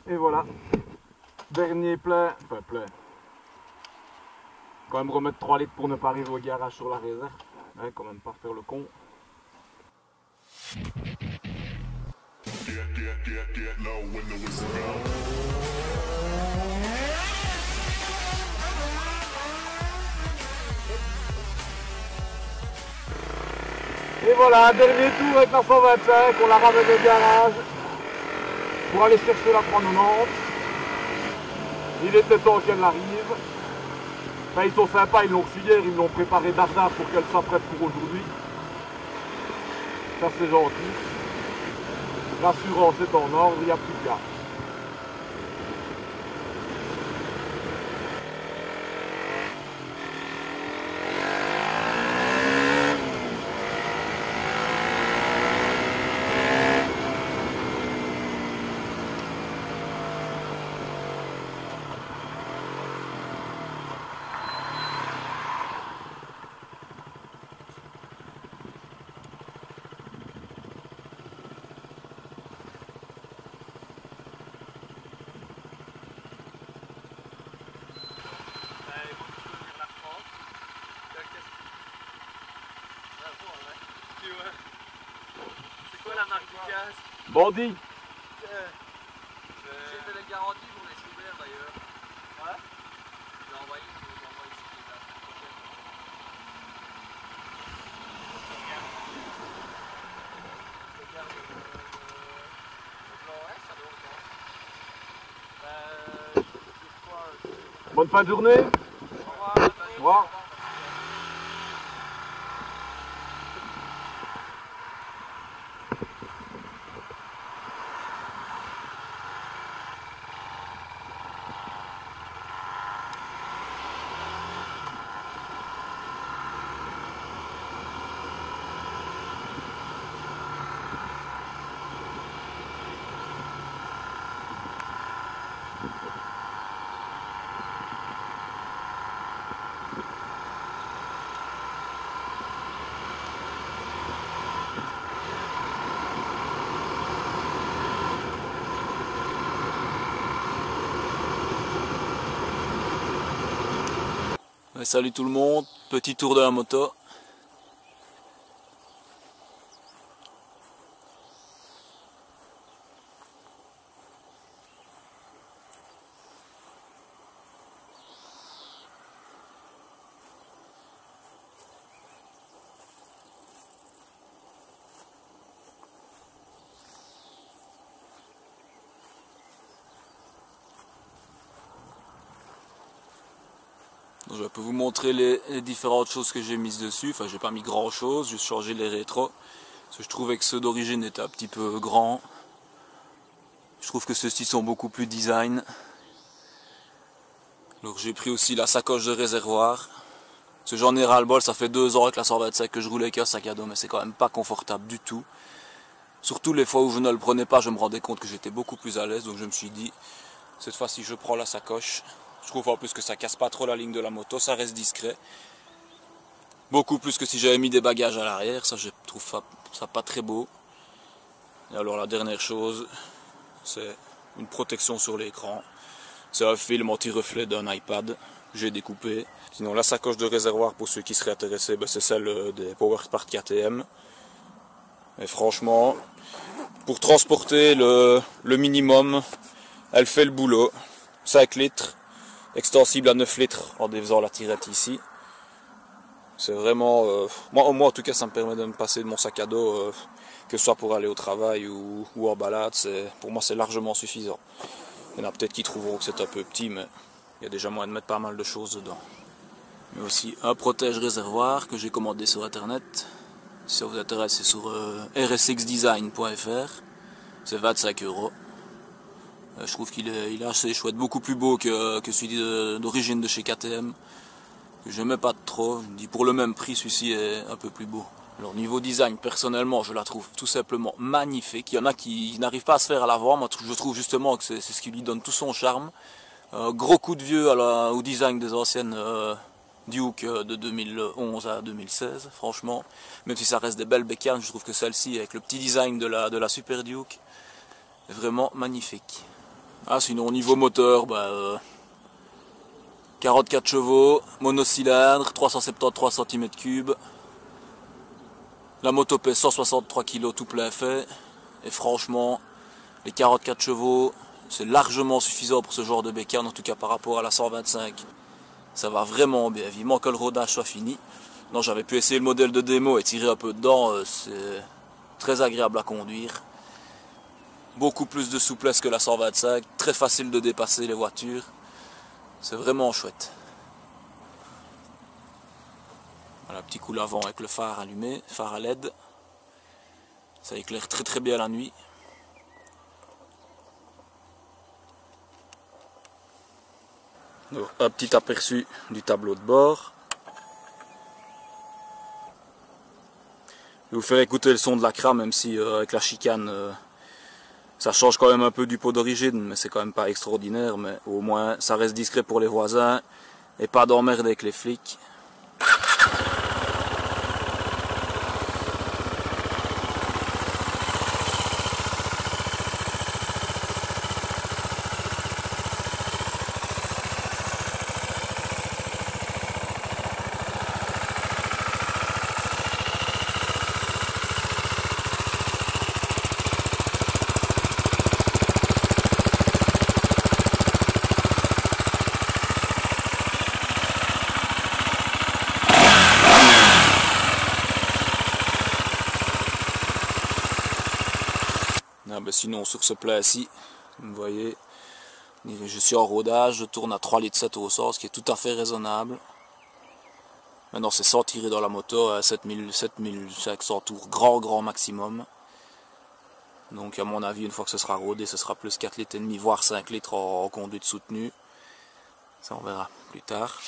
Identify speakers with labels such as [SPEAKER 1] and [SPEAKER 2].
[SPEAKER 1] Et voilà. Dernier plein. Enfin plein. Quand même remettre 3 litres pour ne pas arriver au garage sur la réserve. Ouais, quand même pas faire le con. Et voilà, dernier tour avec la 125, on la ramène au garage pour aller chercher la 390. Il était temps qu'elle arrive. Enfin, ils sont sympas, ils l'ont reçu hier, ils l'ont préparé dardard pour qu'elle soit prête pour aujourd'hui. Ça c'est gentil. L'assurance est en ordre, il n'y a plus qu'à.
[SPEAKER 2] C'est quoi la marque du casque?
[SPEAKER 1] Bandit.
[SPEAKER 2] J'ai fait la garantie pour les Schubert d'ailleurs. Ouais. J'ai envoyé, je vous envoie ici la semaine prochaine. Regarde le plan, ouais, ça doit autant.
[SPEAKER 1] Bonne fin de journée.
[SPEAKER 2] Au revoir.
[SPEAKER 1] Au revoir.
[SPEAKER 3] Salut tout le monde, petit tour de la moto. Donc, je peux vous montrer les différentes choses que j'ai mises dessus. Enfin, j'ai pas mis grand chose, juste changé les rétros. Parce que je trouvais que ceux d'origine étaient un petit peu grands. Je trouve que ceux-ci sont beaucoup plus design. Donc j'ai pris aussi la sacoche de réservoir. Parce que j'en ai ras le bol, ça fait 2 ans avec la 125 que je roule avec un sac à dos, mais c'est quand même pas confortable du tout. Surtout les fois où je ne le prenais pas, je me rendais compte que j'étais beaucoup plus à l'aise. Donc je me suis dit, cette fois-ci je prends la sacoche. Je trouve en plus que ça casse pas trop la ligne de la moto, ça reste discret. Beaucoup plus que si j'avais mis des bagages à l'arrière, ça je trouve ça pas très beau. Et alors la dernière chose, c'est une protection sur l'écran. C'est un film anti-reflet d'un iPad que j'ai découpé. Sinon la sacoche de réservoir pour ceux qui seraient intéressés, c'est celle des PowerSpart KTM. Et franchement, pour transporter le minimum, elle fait le boulot. 5 litres. Extensible à 9 litres en défaisant la tirette ici. C'est vraiment... moi en tout cas ça me permet de me passer de mon sac à dos, que ce soit pour aller au travail ou en balade. Pour moi c'est largement suffisant. Il y en a peut-être qui trouveront que c'est un peu petit, mais il y a déjà moyen de mettre pas mal de choses dedans. Mais aussi un protège réservoir que j'ai commandé sur internet. Si ça vous intéresse, c'est sur rsxdesign.fr. C'est 25 €. Je trouve qu'il est assez chouette, beaucoup plus beau que celui d'origine de chez KTM. Que j'aimais pas trop, je me dis pour le même prix celui-ci est un peu plus beau. Alors niveau design, personnellement je la trouve tout simplement magnifique. Il y en a qui n'arrivent pas à se faire à la voir, moi je trouve justement que c'est ce qui lui donne tout son charme. Gros coup de vieux au design des anciennes Duke de 2011 à 2016, franchement. Même si ça reste des belles bécanes, je trouve que celle-ci avec le petit design de la Super Duke est vraiment magnifique. Ah, sinon, au niveau moteur, 44 chevaux, monocylindre, 373 cm3. La moto pèse 163 kg tout plein fait. Et franchement, les 44 chevaux, c'est largement suffisant pour ce genre de bécane, en tout cas par rapport à la 125. Ça va vraiment bien, vivement que le rodage soit fini. Non, j'avais pu essayer le modèle de démo et tirer un peu dedans, c'est très agréable à conduire. Beaucoup plus de souplesse que la 125, très facile de dépasser les voitures. C'est vraiment chouette. Voilà, petit coup l'avant avec le phare allumé, phare à LED. Ça éclaire très très bien la nuit. Donc, un petit aperçu du tableau de bord. Je vais vous faire écouter le son de l'Acra, même si avec la chicane ça change quand même un peu du pot d'origine, mais c'est quand même pas extraordinaire, mais au moins ça reste discret pour les voisins et pas d'emmerde avec les flics. Ah ben sinon sur ce plat-ci, vous voyez, je suis en rodage, je tourne à 3,7 litres au sens, ce qui est tout à fait raisonnable. Maintenant c'est sans tirer dans la moto à 7500 tours, grand maximum. Donc à mon avis, une fois que ce sera rodé, ce sera plus 4,5 litres, voire 5 litres en conduite soutenue. Ça on verra plus tard.